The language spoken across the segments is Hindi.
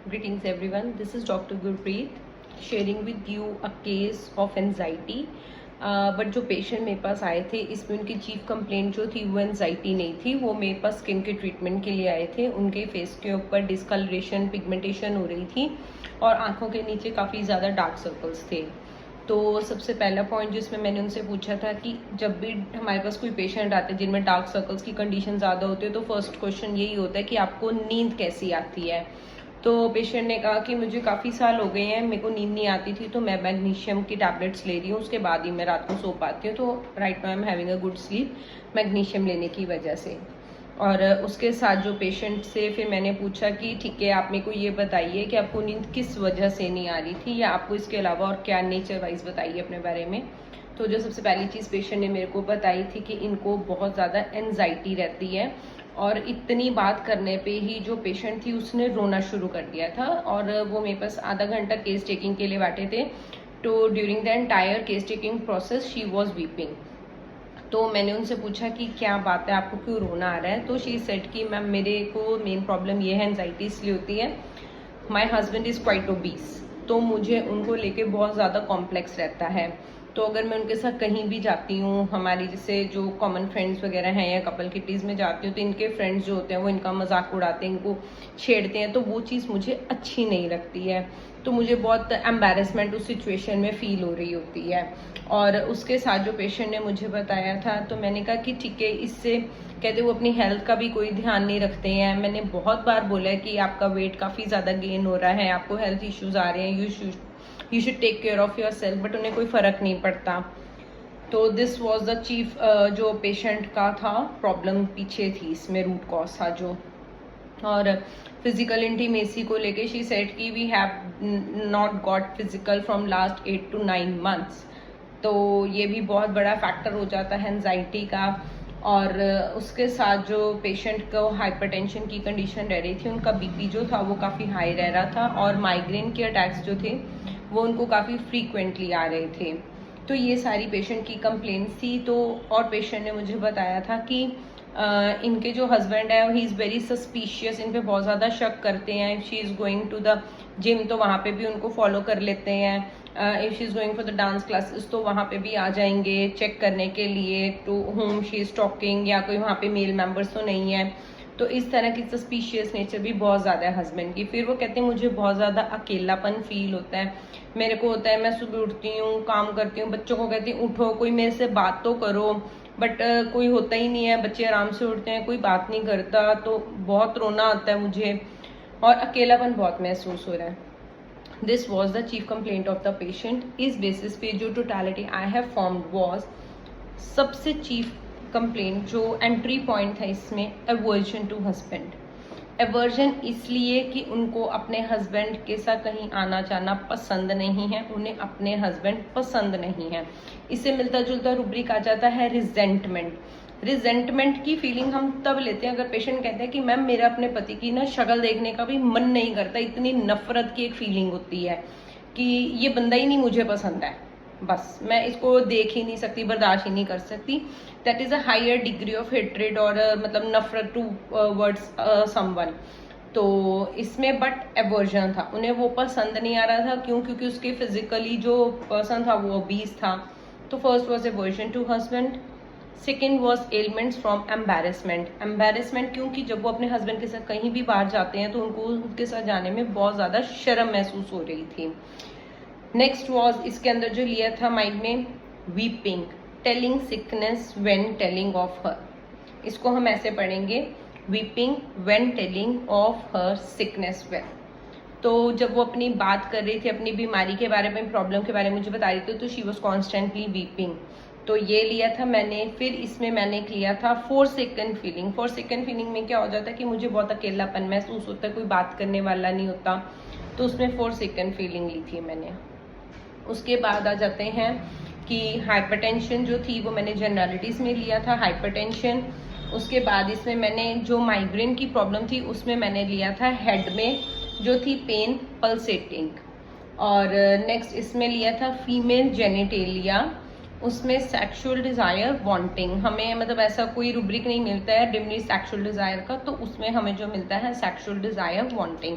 Greetings everyone, this is Dr. Gurpreet sharing with you a case of anxiety. But जो पेशेंट मेरे पास आए थे इसमें उनकी चीफ कंप्लेंट जो थी वो एनजाइटी नहीं थी। वो मेरे पास स्किन के ट्रीटमेंट के लिए आए थे। उनके फेस के ऊपर डिस्कलरेशन, पिगमेंटेशन हो रही थी और आंखों के नीचे काफ़ी ज़्यादा डार्क सर्कल्स थे। तो सबसे पहला पॉइंट जिसमें मैंने उनसे पूछा था कि जब भी हमारे पास कोई पेशेंट आते हैं जिनमें डार्क सर्कल्स की कंडीशन ज़्यादा होती है तो फर्स्ट क्वेश्चन यही होता है कि आपको नींद कैसी आती है। तो पेशेंट ने कहा कि मुझे काफ़ी साल हो गए हैं, मेरे को नींद नहीं आती थी, तो मैं मैग्नीशियम की टैबलेट्स ले रही हूँ, उसके बाद ही मैं रात को सो पाती हूँ। तो right now I am having a good sleep magnesium लेने की वजह से। और उसके साथ जो पेशेंट से फिर मैंने पूछा कि ठीक है, आप मेरे को ये बताइए कि आपको नींद किस वजह से नहीं आ रही थी, या आपको इसके अलावा और क्या नेचर वाइज बताइए अपने बारे में। तो जो सबसे पहली चीज़ पेशेंट ने मेरे को बताई थी कि इनको बहुत ज़्यादा एनजाइटी रहती है, और इतनी बात करने पे ही जो पेशेंट थी उसने रोना शुरू कर दिया था। और वो मेरे पास आधा घंटा केस टेकिंग के लिए बैठे थे। तो during the entire case taking process she was weeping. तो मैंने उनसे पूछा कि क्या बात है, आपको क्यों रोना आ रहा है। तो शी सेड कि मैम मेरे को मेन प्रॉब्लम ये है, एनजाइटी इसलिए होती है, my husband is quite obese, तो मुझे उनको लेके बहुत ज़्यादा कॉम्प्लेक्स रहता है। तो अगर मैं उनके साथ कहीं भी जाती हूँ, हमारी जैसे जो कॉमन फ्रेंड्स वगैरह हैं या कपल किटीज़ में जाती हूँ, तो इनके फ्रेंड्स जो होते हैं वो इनका मजाक उड़ाते हैं, इनको छेड़ते हैं, तो वो चीज़ मुझे अच्छी नहीं लगती है। तो मुझे बहुत एम्बैरेसमेंट उस सिचुएशन में फ़ील हो रही होती है। और उसके साथ जो पेशेंट ने मुझे बताया था, तो मैंने कहा कि ठीक है, इससे कहते वो अपनी हेल्थ का भी कोई ध्यान नहीं रखते हैं। मैंने बहुत बार बोला है कि आपका वेट काफ़ी ज़्यादा गेन हो रहा है, आपको हेल्थ इश्यूज़ आ रहे हैं, you should take care of yourself, but उन्हें कोई फ़र्क नहीं पड़ता। तो दिस वॉज द चीफ जो पेशेंट का था प्रॉब्लम पीछे थी, इसमें रूट कॉज था जो। और फिजिकल इंटीमेसी को लेके शी सेड कि we have not got physical from last 8 to 9 months। तो ये भी बहुत बड़ा फैक्टर हो जाता है एनजाइटी का। और उसके साथ जो पेशेंट को हाइपरटेंशन की कंडीशन रह रही थी, उनका बीपी जो था वो काफ़ी हाई रह रहा था, और माइग्रेन के अटैक्स जो थे वो उनको काफ़ी फ्रीक्वेंटली आ रहे थे। तो ये सारी पेशेंट की कंप्लेंट्स थी। तो और पेशेंट ने मुझे बताया था कि इनके जो हस्बैंड है ही इज़ वेरी सस्पिशियस, इन पे बहुत ज़्यादा शक करते हैं। If she is going to the gym तो वहाँ पे भी उनको फॉलो कर लेते हैं। If she is going for the dance classes तो वहाँ पे भी आ जाएंगे चेक करने के लिए to whom she is talking, या कोई वहाँ पे मेल मेंबर्स तो नहीं है। तो इस तरह की सस्पिशियस नेचर भी बहुत ज़्यादा है हस्बैंड की। फिर वो कहते हैं मुझे बहुत ज़्यादा अकेलापन फील होता है। मेरे को होता है, मैं सुबह उठती हूँ, काम करती हूँ, बच्चों को कहती हूँ उठो, कोई मेरे से बात तो करो, बट कोई होता ही नहीं है। बच्चे आराम से उठते हैं, कोई बात नहीं करता, तो बहुत रोना आता है मुझे और अकेलापन बहुत महसूस हो रहा है। This was the chief complaint of the patient. इस बेसिस पे जो totality I have formed was, सबसे चीफ कंप्लेंट जो एंट्री पॉइंट था इसमें, एवर्जन टू हस्बैंड। एवर्जन इसलिए कि उनको अपने हस्बैंड के साथ कहीं आना जाना पसंद नहीं है, उन्हें अपने हस्बैंड पसंद नहीं है। इससे मिलता जुलता रूब्रिक आ जाता है रिजेंटमेंट। रिजेंटमेंट की फीलिंग हम तब लेते हैं अगर पेशेंट कहते हैं कि मैम मेरा अपने पति की ना शक्ल देखने का भी मन नहीं करता, इतनी नफरत की एक फीलिंग होती है कि ये बंदा ही नहीं मुझे पसंद है, बस मैं इसको देख ही नहीं सकती, बर्दाश्त ही नहीं कर सकती। That is a higher degree of hatred, और मतलब नफरत टू वर्ड्स समवन। तो इसमें बट एवर्जन था, उन्हें वो पसंद नहीं आ रहा था। क्यों? क्योंकि उसके फिजिकली जो पर्सन था वो ओबीस था। तो first was aversion to husband. Second was elements from embarrassment. Embarrassment क्योंकि जब वो अपने हस्बैंड के साथ कहीं भी बाहर जाते हैं तो उनको उनके साथ जाने में बहुत ज़्यादा शर्म महसूस हो रही थी। नेक्स्ट वॉज, इसके अंदर जो लिया था माइंड में, weeping, telling sickness when telling of her. इसको हम ऐसे पढ़ेंगे, weeping when telling of her sickness well. तो जब वो अपनी बात कर रही थी, अपनी बीमारी के बारे में, प्रॉब्लम के बारे में मुझे बता रही थी, तो शी वॉज कॉन्स्टेंटली वीपिंग। तो ये लिया था मैंने। फिर इसमें मैंने लिया था फोरसेकन फीलिंग। फोरसेकन फीलिंग में क्या हो जाता है कि मुझे बहुत अकेलापन महसूस होता है, कोई बात करने वाला नहीं होता, तो उसमें फोरसेकन फीलिंग ली थी मैंने। उसके बाद आ जाते हैं कि हाइपरटेंशन जो थी वो मैंने जनरलिटीज़ में लिया था, हाइपरटेंशन। उसके बाद इसमें मैंने जो माइग्रेन की प्रॉब्लम थी उसमें मैंने लिया था हेड में जो थी पेन पल्सेटिंग। और नेक्स्ट इसमें लिया था फीमेल जेनिटेलिया उसमें सेक्सुअल डिज़ायर वांटिंग, हमें मतलब ऐसा कोई रूब्रिक नहीं मिलता है डिमली सेक्सुअल डिज़ायर का, तो उसमें हमें जो मिलता है सेक्सुअल डिज़ायर वांटिंग।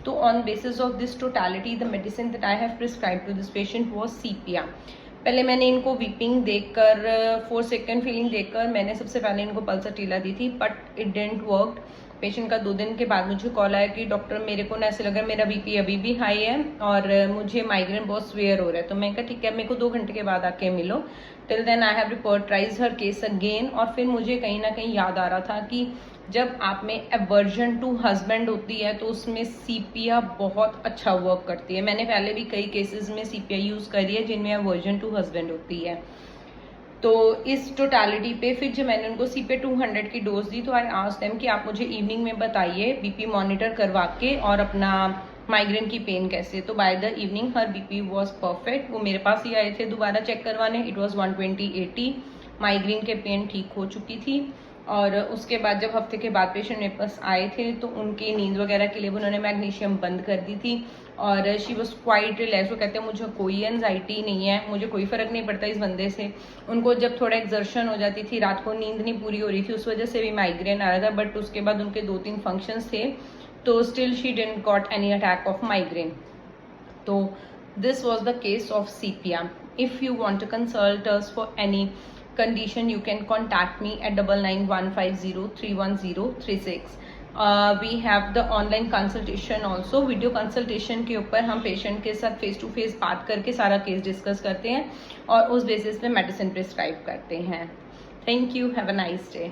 तो on basis of this totality the medicine that I have prescribe to this patient was sepia. पहले मैंने इनको वीपिंग देखकर 4 सेकेंड फीलिंग देखकर मैंने सबसे पहले इनको पल्सटीला दी थी, but it didn't work. Patient का 2 दिन के बाद मुझे कॉल आया कि डॉक्टर मेरे को ना ऐसे लग रहा है मेरा बीपी अभी भी हाई है और मुझे माइग्रेन बहुत स्वेयर हो रहा है। तो मैं कहा ठीक है, मेरे को 2 घंटे के बाद आके मिलो। Till then I have repertorize her case again. और फिर मुझे कहीं ना कहीं याद आ रहा था कि जब आप में एवर्जन टू हस्बैंड होती है तो उसमें सीपिया बहुत अच्छा वर्क करती है। मैंने पहले भी कई केसेस में सीपिया यूज़ करी है जिनमें एवर्जन टू हस्बैंड होती है। तो इस टोटलिटी पे फिर जब मैंने उनको सीपे 200 की डोज दी तो आई आस्क्ड देम कि आप मुझे इवनिंग में बताइए बीपी मॉनिटर करवा के और अपना माइग्रेन की पेन कैसे। तो by the evening her BP was perfect. वो मेरे पास ही आए थे दोबारा चेक करवाने। It was 120/80। माइग्रेन के पेन ठीक हो चुकी थी। और उसके बाद जब हफ्ते के बाद पेशेंट मेरे पास आए थे तो उनकी नींद वगैरह के लिए उन्होंने मैग्नीशियम बंद कर दी थी और शी वॉज क्वाइट रिलैक्स। वो कहते हैं मुझे कोई एनजाइटी नहीं है, मुझे कोई फर्क नहीं पड़ता इस बंदे से। उनको जब थोड़ा एक्सर्शन हो जाती थी, रात को नींद नहीं पूरी हो रही थी, उस वजह से भी माइग्रेन आ रहा था, बट उसके बाद उनके 2-3 फंक्शंस थे तो still she didn't got any attack of migraine. तो this was the case of sepia. If you want to consult us for any condition you can contact me at 9915031036. We have the online consultation also. Video consultation के ऊपर हम पेशेंट के साथ फेस टू फेस बात करके सारा केस डिस्कस करते हैं और उस बेसिस पे मेडिसिन प्रिस्क्राइब करते हैं। Thank you, have a nice day.